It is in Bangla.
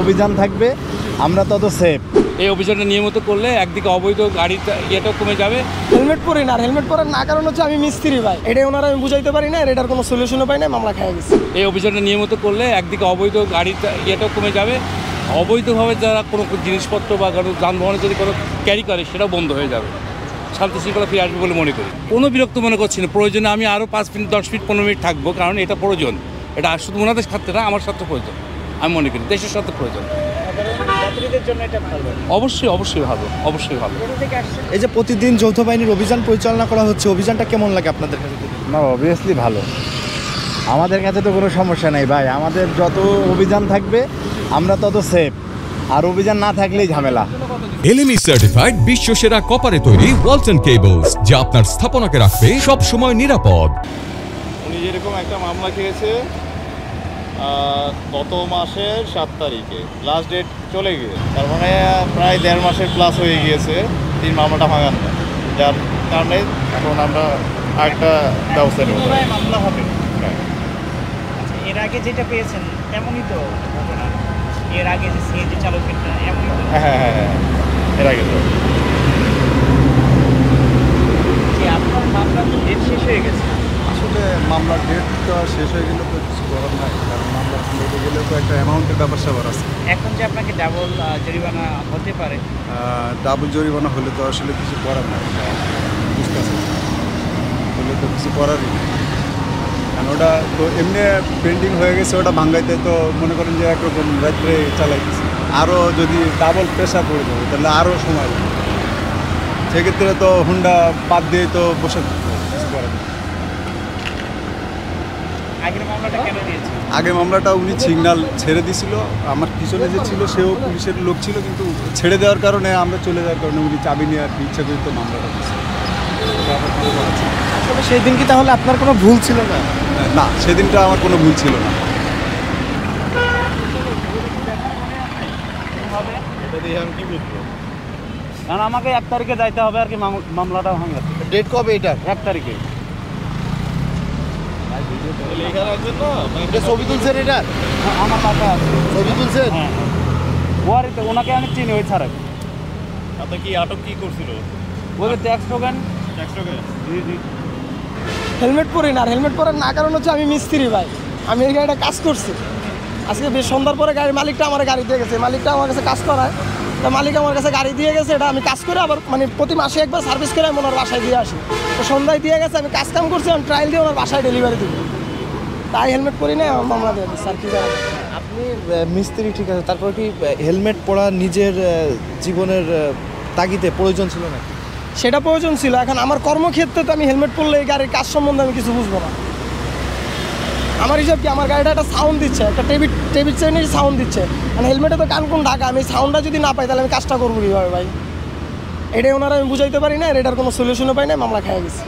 অভিযান থাকবে আমরা তত সেফ। এই অভিযানটা নিয়মিত করলে একদিকে অবৈধ গাড়ির ইয়েটাও কমে যাবে। হেলমেট পরি না, আর হেলমেট পরার না কারণ হচ্ছে আমি মিস্ত্রি ভাই, এটাই ওনারা আমি বুঝাইতে পারি না, এটার কোনো সলিউশনও পাই না, মামলা খেয়ে গেছে। এই অভিযানটা নিয়মিত করলে একদিকে অবৈধ গাড়ির ইয়েটাও কমে যাবে, অবৈধভাবে যারা কোনো জিনিসপত্র বা কোনো যানবাহনে যদি কোনো ক্যারি করে সেটাও বন্ধ হয়ে যাবে, শান্তি শৃঙ্খলা ফিরে আসবে বলে মনে করি। কোনো বিরক্ত মনে করছি না, প্রয়োজনে আমি আরও 5 মিনিট 10 মিনিট 15 মিনিট থাকবো, কারণ এটা প্রয়োজন। এটা শুধু ওনাদের স্বার্থে না, আমার স্বার্থে প্রয়োজন, আমি মনে করি দেশের স্বার্থে প্রয়োজন। অবশ্যই অবশ্যই ভালো, অবশ্যই ভালো। এই যে প্রতিদিন যৌথ বাহিনীর অভিযান পরিচালনা করা হচ্ছে, অভিযানটা কেমন লাগে আপনাদের কাছে? না, অবভিয়াসলি ভালো। আমাদের কাছে তো কোনো সমস্যা নেই ভাই, আমাদের যত অভিযান থাকবে আমরা তত সেফ, আর অভিযান না থাকলেই ঝামেলা। এলএমই সার্টিফাইড বিশ্বসেরা কপারে তৈরি ওয়ালটন কেবলস, যা আপনার স্থাপনাকে রাখবে সব সময় নিরাপদ। উনি যেরকম একটা মামলা খেয়েছে গত মাসের 7 তারিখে, লাস্ট ডেট চলে গিয়ে, তার মানে প্রায় 1.5 মাসের প্লাস হয়ে গিয়েছে তিনি মামলাটা ভাঙান না, যার কারণে এখন আমরা আরেকটা ব্যবস্থা নেব। মামলা হবে। এর আগে যেটা পেয়েছেন তেমনই তো ঘটনা, এর আগে যে সিএনজি চালকেরটা এমনই তো। হ্যাঁ, এর আগে তো আপনার মামলা তো ডেট শেষ হয়ে গেছে। আসলে মামলার ডেট তো শেষ হয়ে গেলে তো কিছু করার নাই, কারণ মামলা লেগে গেলে তো একটা অ্যামাউন্টের ব্যাপার স্যাপার আছে। এখন যে আপনাকে ডাবল জরিমানা হতে পারে, ডাবল জরিমানা হলে তো আসলে কিছু করার নাই, বুঝতেছে হলে তো কিছু করারই নেই, কারণ ওটা তো এমনি পেন্ডিং হয়ে গেছে, ওটা ভাঙ্গাইতে তো মনে করেন যে একরকম রাত্রে চালাইতেছে, আরও যদি ডাবল প্রেশার পড়ে যাবে তাহলে আরও সময় লাগবে, সেক্ষেত্রে তো হুন্ডা বাদ দিয়ে তো বসে থাকতে হবে, কিছু করার নেই। আগের মামলাটা কেন দিয়েছে? আগে মামলাটা উনি সিগন্যাল ছেড়ে দিয়েছিল, আমার পিছনে যে ছিল সেও পুলিশের লোক ছিল, কিন্তু ছেড়ে দেওয়ার কারণে আমরা চলে যাওয়ার কারণে উনি চাবি নিয়ে আর কি ইচ্ছা করি তো মামলাটা দিয়েছে। আসলে সেই দিন কি তাহলে আপনার কোনো ভুল ছিল না? না, সেদিনটা আমার কোনো ভুল ছিল না। আমি কি বুঝবো, কারণ আমাকে 1 তারিখে যাইতে হবে আর কি, মামলাটা ভাঙাতে। ডেট কবে এটা? 1 তারিখে। এটা ছবি তুলছেন? এটা আমার কাছে আছে ছবি তুলছেন? হ্যাঁ, ওয়ারিতে ওনাকে আমি চিনি, ওই ছাড়া। আপনি কি আটক কি করছিল? ওই ট্যাক্স টোকেন। জি। হেলমেট পরি না, আর হেলমেট পরার না কারণ হচ্ছে আমি মিস্ত্রি ভাই, আমি এই গাড়িটা কাজ করছি। আজকে বেশ সন্ধ্যার পরে গাড়ির মালিকটা আমার গাড়ি দিয়ে গেছে, মালিকটা আমার কাছে কাজ করায়, তা মালিক আমার কাছে গাড়ি দিয়ে গেছে, এটা আমি কাজ করে আবার মানে প্রতি মাসে একবার সার্ভিস করে আমি ওনার বাসায় দিয়ে আসি। তো সন্ধ্যায় দিয়ে গেছে, আমি কাজ কাম করছি, আমি ট্রায়াল দিয়ে ওনার বাসায় ডেলিভারি দিব, তাই হেলমেট পরি না, মামলা দিয়ে স্যার। কি আপনি মিস্ত্রি ঠিক আছে, তারপর কি হেলমেট পরা নিজের জীবনের তাগিদে প্রয়োজন ছিল না? সেটা প্রয়োজন ছিল, এখন আমার কর্মক্ষেত্রে তো আমি হেলমেট পরলে এই গাড়ির কাজ সম্বন্ধে আমি কিছু বুঝবো না। আমার হিসাব কি, আমার গাড়িটা একটা সাউন্ড দিচ্ছে, একটা টেবিল চেনের সাউন্ড দিচ্ছে, মানে হেলমেটে তো কান কোন ঢাকা, আমি সাউন্ডটা যদি না পাই তাহলে আমি কাজটা করবো কীভাবে ভাই, এটাই ওনারা আমি বুঝাইতে পারি না, এটার কোনো সলিউশনও পাই না, মামলা খেয়ে গেছি।